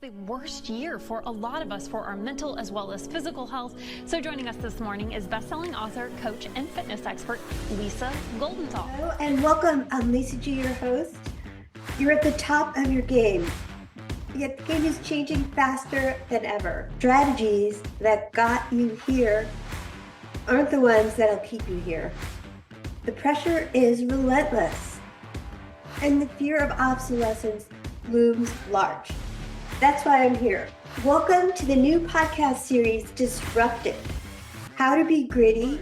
The worst year for a lot of us for our mental as well as physical health. So joining us this morning is best-selling author, coach, and fitness expert, Lisa Goldenthal. Hello and welcome. I'm Lisa G, your host. You're at the top of your game, yet the game is changing faster than ever. Strategies that got you here aren't the ones that'll keep you here. The pressure is relentless, and the fear of obsolescence looms large. That's why I'm here. Welcome to the new podcast series, Disrupted: How to Be Gritty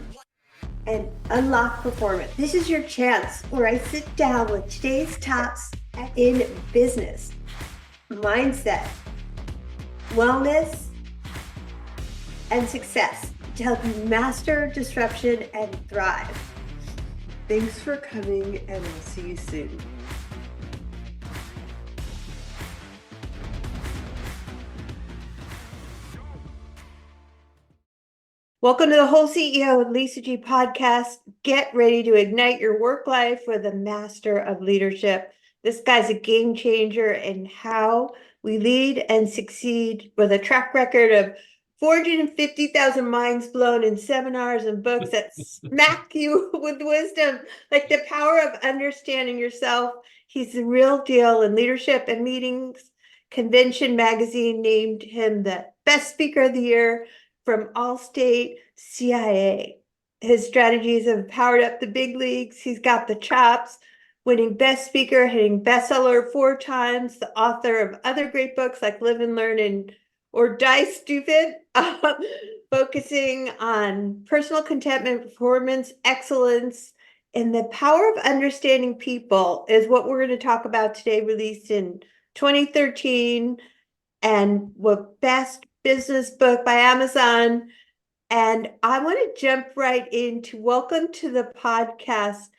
and Unlock Performance. This is your chance where I sit down with today's tops in business, mindset, wellness, and success to help you master disruption and thrive. Thanks for coming, and I'll see you soon. Welcome to the WholeCEO with Lisa G podcast. Get ready to ignite your work life with a master of leadership. This guy's a game changer in how we lead and succeed, with a track record of 450,000 minds blown in seminars and books that smack you with wisdom, like the power of understanding yourself. He's the real deal in leadership and meetings. Convention magazine named him the best speaker of the year from Allstate CIA. His strategies have powered up the big leagues. He's got the chops, winning best speaker, hitting bestseller 4 times, the author of other great books like Live and Learn or Die Stupid, focusing on personal contentment, performance, excellence, and the power of understanding people is what we're going to talk about today, released in 2013 and what best business book by Amazon. And I want to jump right into welcome to the podcast,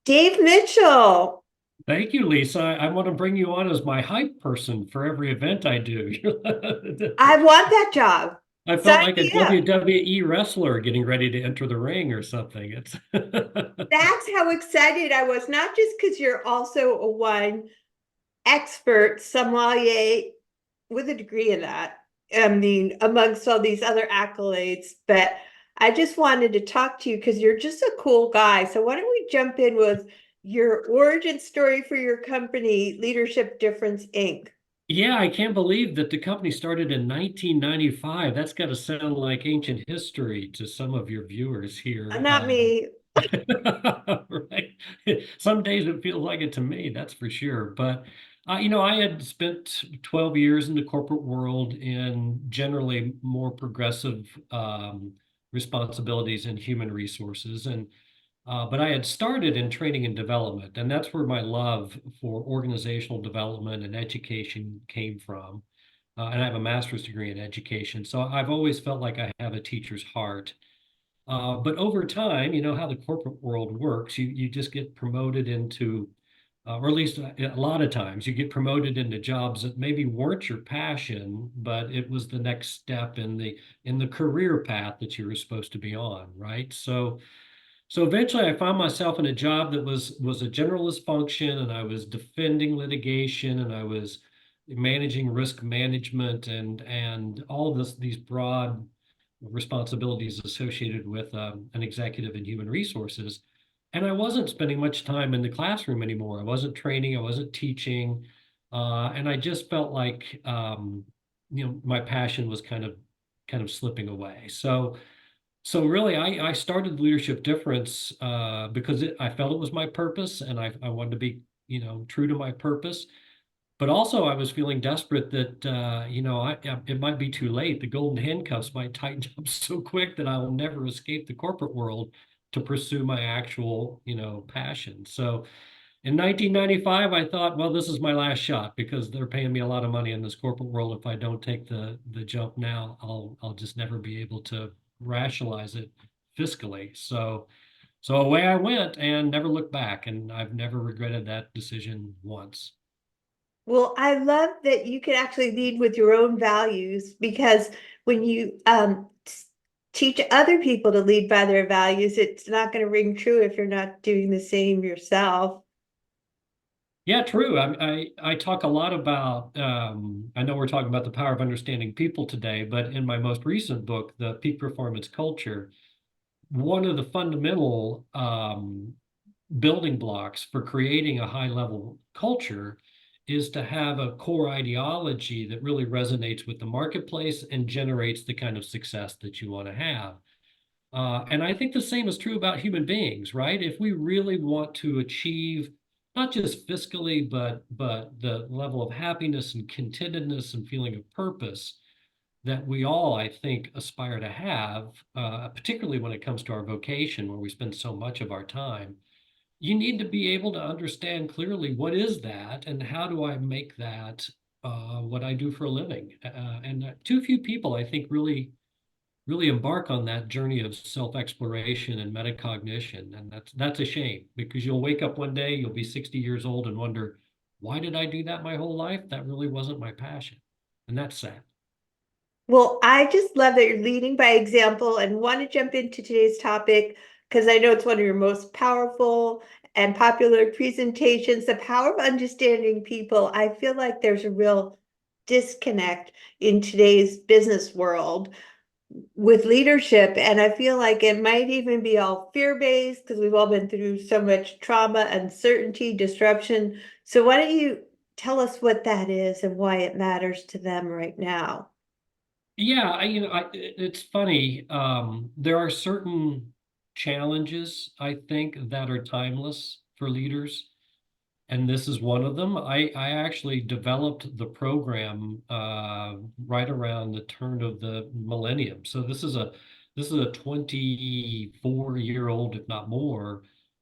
Dave Mitchell. Thank you, Lisa. I want to bring you on as my hype person for every event I do. I want that job. I felt like a WWE wrestler getting ready to enter the ring or something. That's how excited I was, not just because you're also a wine expert, sommelier with a degree in that. I mean, amongst all these other accolades, but I just wanted to talk to you because you're just a cool guy. So why don't we jump in with your origin story for your company, Leadership Difference, Inc. Yeah, I can't believe that the company started in 1995. That's got to sound like ancient history to some of your viewers here. Not me. Right. Some days it feels like it to me, that's for sure. But I had spent 12 years in the corporate world in generally more progressive responsibilities in human resources, but I had started in training and development, and that's where my love for organizational development and education came from. And I have a master's degree in education, so I've always felt like I have a teacher's heart. But over time, you know how the corporate world works. You just get promoted into, or at least a lot of times, you get promoted into jobs that maybe weren't your passion, but it was the next step in the career path that you were supposed to be on, right? So eventually, I found myself in a job that was a generalist function, and I was defending litigation, and I was managing risk management, and all of these broad responsibilities associated with an executive in human resources. And I wasn't spending much time in the classroom anymore. I wasn't training, I wasn't teaching. And I just felt like, my passion was kind of slipping away. So really, I started Leadership Difference because I felt it was my purpose, and I wanted to be, true to my purpose. But also, I was feeling desperate that, it might be too late. The golden handcuffs might tighten up so quick that I will never escape the corporate world to pursue my actual, passion. So in 1995, I thought, well, this is my last shot because they're paying me a lot of money in this corporate world. If I don't take the jump now, I'll just never be able to rationalize it fiscally. So away I went and never looked back. And I've never regretted that decision once. Well, I love that you can actually lead with your own values, because when you teach other people to lead by their values, it's not going to ring true if you're not doing the same yourself. Yeah, true. I talk a lot about, I know we're talking about the power of understanding people today, but in my most recent book, The Peak Performance Culture, one of the fundamental building blocks for creating a high level culture is to have a core ideology that really resonates with the marketplace and generates the kind of success that you want to have. And I think the same is true about human beings, right? If we really want to achieve not just fiscally, but the level of happiness and contentedness and feeling of purpose that we all, I think, aspire to have, particularly when it comes to our vocation, where we spend so much of our time, you need to be able to understand clearly what is that and how do I make that what I do for a living. And too few people, I think, really embark on that journey of self-exploration and metacognition. And that's a shame because you'll wake up one day, you'll be 60 years old and wonder, why did I do that my whole life? That really wasn't my passion. And that's sad. Well, I just love that you're leading by example and want to jump into today's topic because I know it's one of your most powerful and popular presentations, the power of understanding people. I feel like there's a real disconnect in today's business world with leadership. And I feel like it might even be all fear-based because we've all been through so much trauma, uncertainty, disruption. So why don't you tell us what that is and why it matters to them right now? Yeah, it's funny. There are certain challenges, I think, that are timeless for leaders. And this is one of them. I actually developed the program right around the turn of the millennium. So this is a 24-year-old, if not more,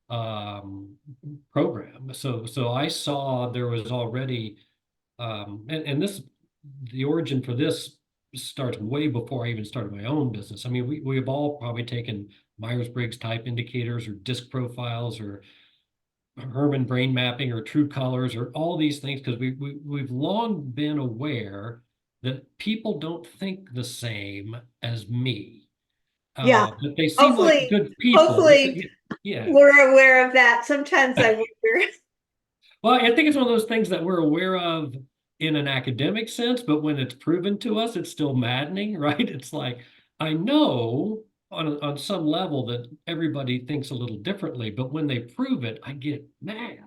program. So I saw there was already and this the origin for this starts way before I even started my own business. I mean, we've all probably taken Myers-Briggs type indicators or disc profiles or Herman brain mapping or true colors or all these things because we've long been aware that people don't think the same as me. Yeah, But they seem like hopefully, good people. hopefully Yeah. we're aware of that. Sometimes I wonder. Well, I think it's one of those things that we're aware of in an academic sense, but when it's proven to us, it's still maddening, right? It's like, I know on some level that everybody thinks a little differently, but when they prove it, I get mad.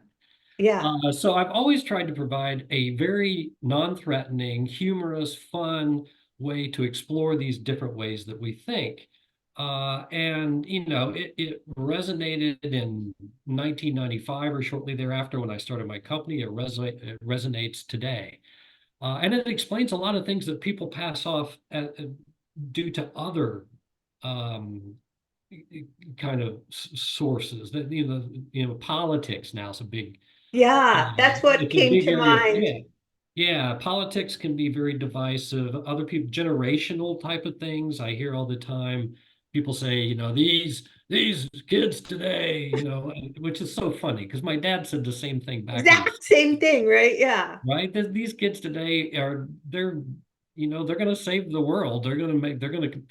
Yeah, So I've always tried to provide a very non-threatening, humorous, fun way to explore these different ways that we think. And it resonated in 1995 or shortly thereafter when I started my company. It resonates today, and it explains a lot of things that people pass off due to other um, kind of sources. That politics now is a big yeah, that's what it's a came big to area. mind. Yeah. Yeah. Politics can be very divisive. Other people, generational type of things. I hear all the time people say, these kids today, which is so funny because my dad said the same thing back in Exact same thing, right? Yeah, right? These kids today they're going to save the world. They're going to they're going to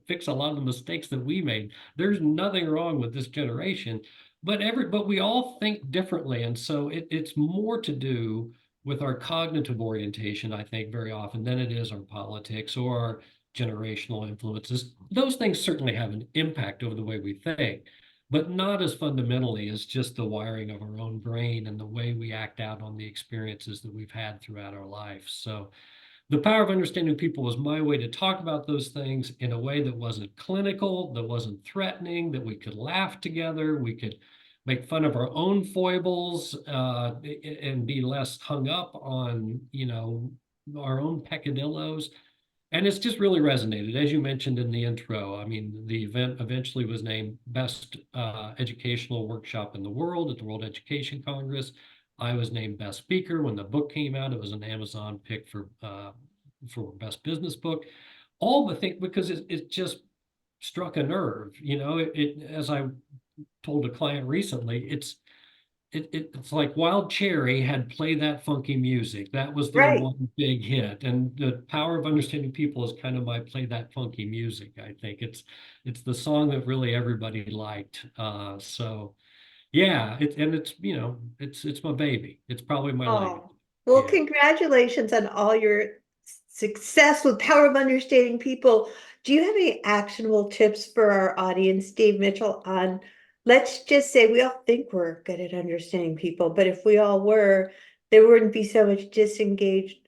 fix a lot of the mistakes that we made. There's nothing wrong with this generation, but we all think differently. And so it's more to do with our cognitive orientation, I think, very often than it is our politics or our generational influences. Those things certainly have an impact over the way we think, but not as fundamentally as just the wiring of our own brain and the way we act out on the experiences that we've had throughout our life. So the power of understanding people was my way to talk about those things in a way that wasn't clinical, that wasn't threatening, that we could laugh together, we could make fun of our own foibles, and be less hung up on, our own peccadillos. And it's just really resonated, as you mentioned in the intro. I mean, the event eventually was named Best Educational Workshop in the World at the World Education Congress. I was named Best Speaker when the book came out. It was an Amazon pick for Best Business Book. All the thing because it just struck a nerve. As I told a client recently, it's like Wild Cherry had Play That Funky Music. That was their right. one big hit. And the power of understanding people is kind of my Play That Funky Music. I think it's the song that really everybody liked. So Yeah, it's my baby. It's probably my language. Oh, well, Yeah. congratulations on all your success with Power of Understanding People. Do you have any actionable tips for our audience, Dave Mitchell, on let's just say we all think we're good at understanding people, but if we all were, there wouldn't be so much disengagement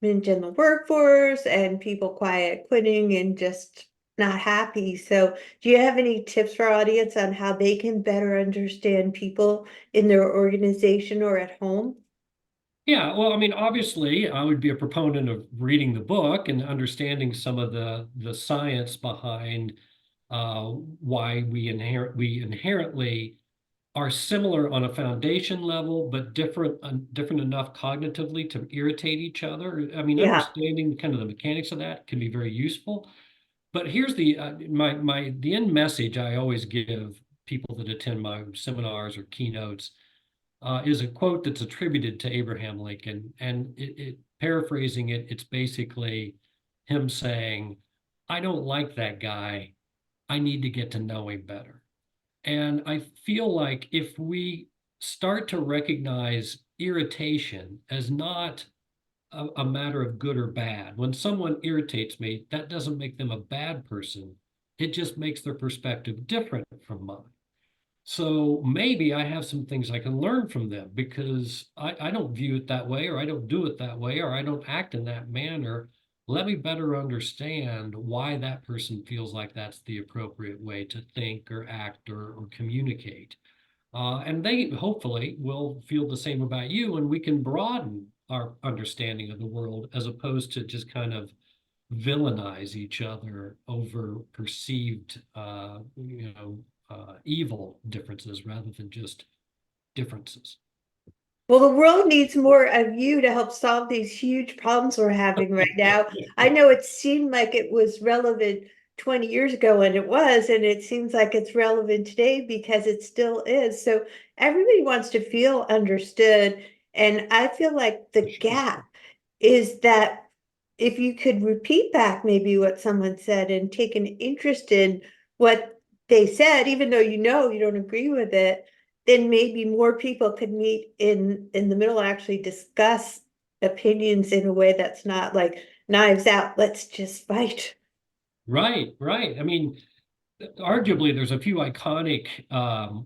in the workforce and people quiet quitting and just not happy. So, do you have any tips for our audience on how they can better understand people in their organization or at home? Yeah, well, I mean, obviously, I would be a proponent of reading the book and understanding some of the science behind why we inherently are similar on a foundation level, but different enough cognitively to irritate each other. I mean, Yeah. understanding kind of the mechanics of that can be very useful. But here's the end message I always give people that attend my seminars or keynotes is a quote that's attributed to Abraham Lincoln, and paraphrasing it, it's basically him saying, "I don't like that guy. I need to get to know him better." And I feel like if we start to recognize irritation as not a matter of good or bad, when someone irritates me, that doesn't make them a bad person. It just makes their perspective different from mine. So maybe I have some things I can learn from them because I don't view it that way, or I don't do it that way, or I don't act in that manner. Let me better understand why that person feels like that's the appropriate way to think or act or communicate. And they hopefully will feel the same about you, and we can broaden our understanding of the world as opposed to just kind of villainize each other over perceived, evil differences rather than just differences. Well, the world needs more of you to help solve these huge problems we're having right now. I know it seemed like it was relevant 20 years ago, and it was, and it seems like it's relevant today because it still is. So everybody wants to feel understood. And I feel like the gap is that if you could repeat back maybe what someone said and take an interest in what they said, even though you don't agree with it, then maybe more people could meet in the middle, actually discuss opinions in a way that's not like knives out, let's just fight. Right, right. I mean, arguably, there's a few iconic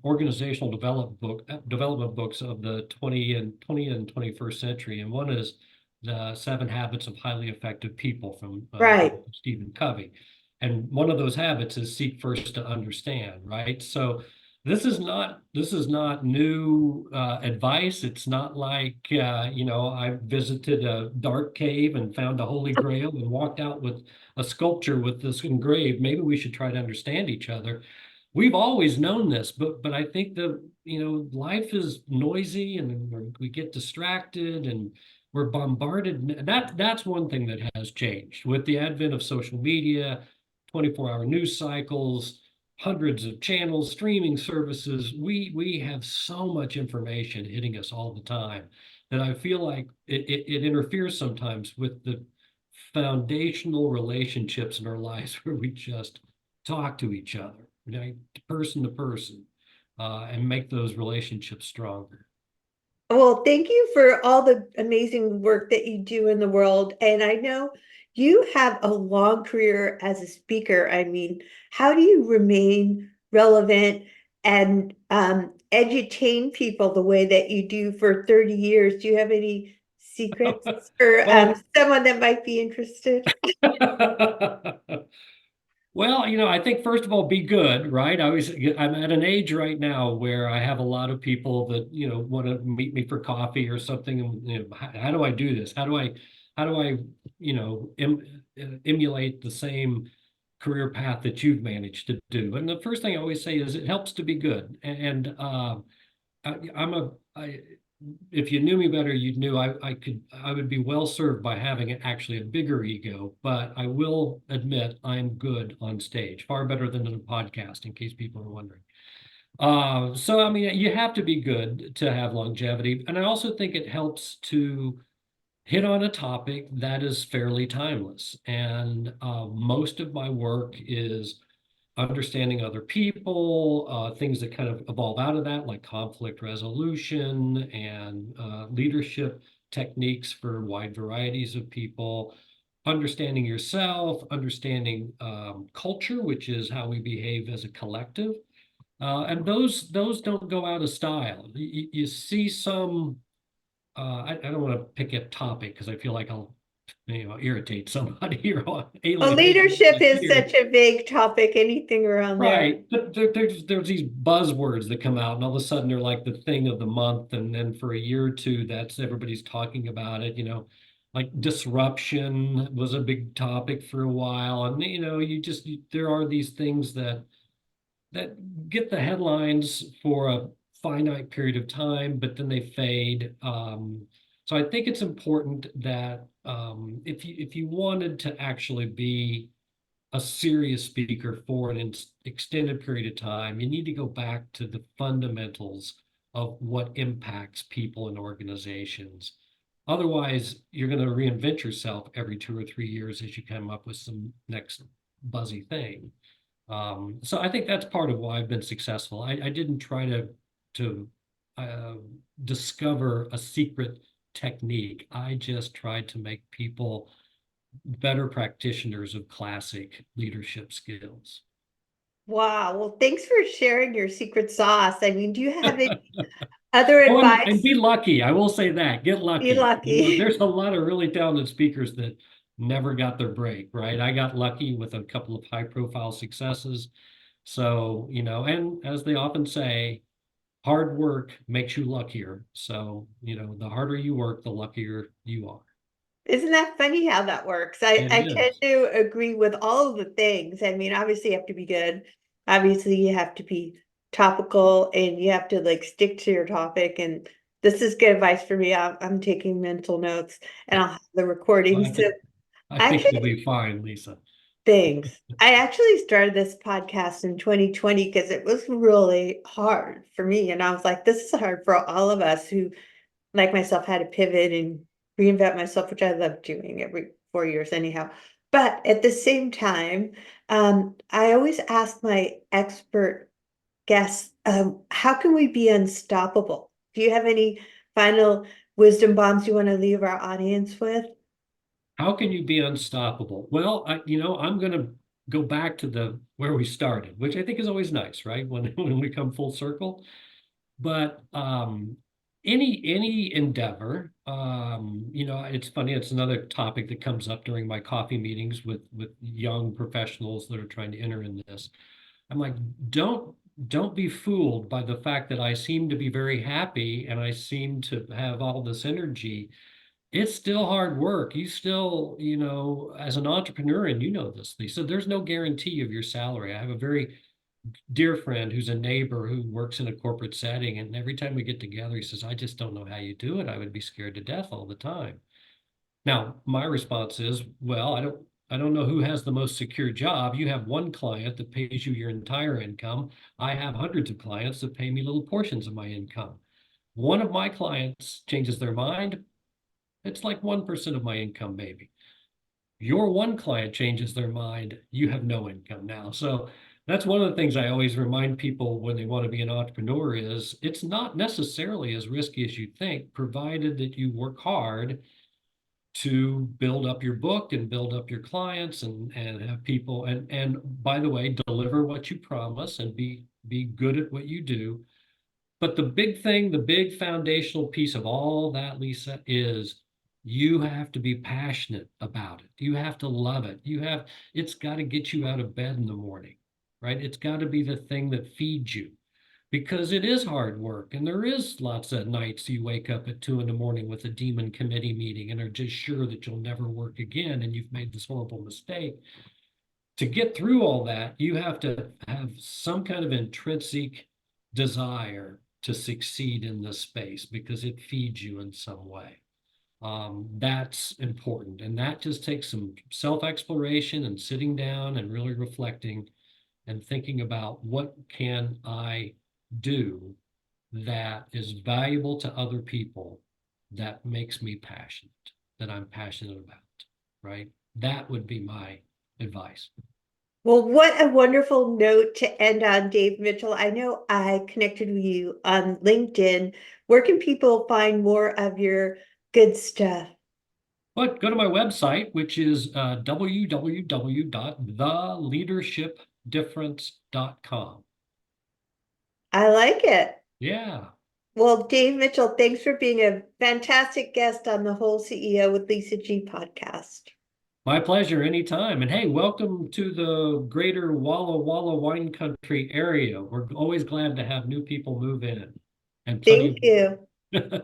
organizational development books of the 20 and 21st century, and one is the Seven Habits of Highly Effective People from Right. Stephen Covey, and one of those habits is seek first to understand. Right, so this is not new advice. It's not like I visited a dark cave and found a holy grail and walked out with a sculpture with this engraved. Maybe we should try to understand each other. We've always known this, but I think that life is noisy and we get distracted and we're bombarded. And that's one thing that has changed with the advent of social media, 24-hour news cycles, hundreds of channels, streaming services. We have so much information hitting us all the time that I feel like it interferes sometimes with the foundational relationships in our lives where we just talk to each other, right, person to person, and make those relationships stronger. Well, thank you for all the amazing work that you do in the world. And I know you have a long career as a speaker. I mean, how do you remain relevant and edutain people the way that you do for 30 years? Do you have any secrets for Well, someone that might be interested? well, I think first of all, be good, right? I'm at an age right now where I have a lot of people that, want to meet me for coffee or something. And, how do I do this? How do I, emulate the same career path that you've managed to do? And the first thing I always say is it helps to be good. And I, if you knew me better, you knew I would be well served by having actually a bigger ego, but I will admit I'm good on stage, far better than in a podcast, in case people are wondering. So I mean, you have to be good to have longevity. And I also think it helps to hit on a topic that is fairly timeless. And most of my work is understanding other people, things that kind of evolve out of that, like conflict resolution and leadership techniques for wide varieties of people, understanding yourself, understanding culture, which is how we behave as a collective. And those don't go out of style. You see some, I don't want to pick a topic because I feel like I'll irritate somebody or Well, alienate leadership is here. such a vague topic, anything around there. Right, but there's these buzzwords that come out, and all of a sudden they're like the thing of the month, and then for a year or two, that's everybody's talking about it. Like disruption was a big topic for a while, and there are these things that get the headlines for a finite period of time, but then they fade. So I think it's important that if you wanted to actually be a serious speaker for an extended period of time, you need to go back to the fundamentals of what impacts people and organizations. Otherwise, you're going to reinvent yourself every 2 or 3 years as you come up with some next buzzy thing. So I think that's part of why I've been successful. I didn't try to discover a secret technique. I just tried to make people better practitioners of classic leadership skills. Wow. Well, thanks for sharing your secret sauce. I mean, do you have any other Oh, and advice? be lucky. I will say that. Get lucky. Be lucky. There's a lot of really talented speakers that never got their break, right? I got lucky with a couple of high-profile successes. So, and as they often say, hard work makes you luckier. So, the harder you work, the luckier you are. Isn't that funny how that works? I It tend is. to agree with all of the things. I mean, obviously you have to be good. Obviously you have to be topical and you have to like stick to your topic. And this is good advice for me. I'm taking mental notes and I'll have the Well, recordings. So I think you'll actually, be fine, Lisa. thanks. I actually started this podcast in 2020 because it was really hard for me. And I was like, this is hard for all of us who, like myself, had to pivot and reinvent myself, which I love doing every 4 years anyhow. But at the same time, I always ask my expert guests, how can we be unstoppable? Do you have any final wisdom bombs you want to leave our audience with? How can you be unstoppable? Well, I'm going to go back to where we started, which I think is always nice, right? When we come full circle. But any endeavor, it's funny. It's another topic that comes up during my coffee meetings with young professionals that are trying to enter in this. I'm like, don't be fooled by the fact that I seem to be very happy and I seem to have all this energy. It's still hard work. You still, as an entrepreneur, and this, Lisa, there's no guarantee of your salary. I have a very dear friend who's a neighbor who works in a corporate setting, and every time we get together, he says, I just don't know how you do it. I would be scared to death all the time. Now, my response is, well, I don't know who has the most secure job. You have one client that pays you your entire income. I have hundreds of clients that pay me little portions of my income. One of my clients changes their mind. It's like 1% of my income, maybe. Your one client changes their mind, you have no income now. So that's one of the things I always remind people when they want to be an entrepreneur is it's not necessarily as risky as you think, provided that you work hard to build up your book and build up your clients and have people and by the way, deliver what you promise and be good at what you do. But the big thing, the big foundational piece of all that, Lisa, is you have to be passionate about it. You have to love it. It's got to get you out of bed in the morning, right? It's got to be the thing that feeds you because it is hard work. And there is lots of nights you wake up at 2 a.m. with a demon committee meeting and are just sure that you'll never work again and you've made this horrible mistake. To get through all that, you have to have some kind of intrinsic desire to succeed in this space because it feeds you in some way. That's important. And that just takes some self-exploration and sitting down and really reflecting and thinking about what can I do that is valuable to other people that makes me passionate, that I'm passionate about, right? That would be my advice. Well, what a wonderful note to end on, Dave Mitchell. I know I connected with you on LinkedIn. Where can people find more of your good stuff? But go to my website, which is www.theleadershipdifference.com. I like it. Yeah, Well, Dave Mitchell, thanks for being a fantastic guest on the Whole CEO with Lisa G podcast. my pleasure anytime. And hey, welcome to the greater Walla Walla wine country area. We're always glad to have new people move in and Thank plenty you. of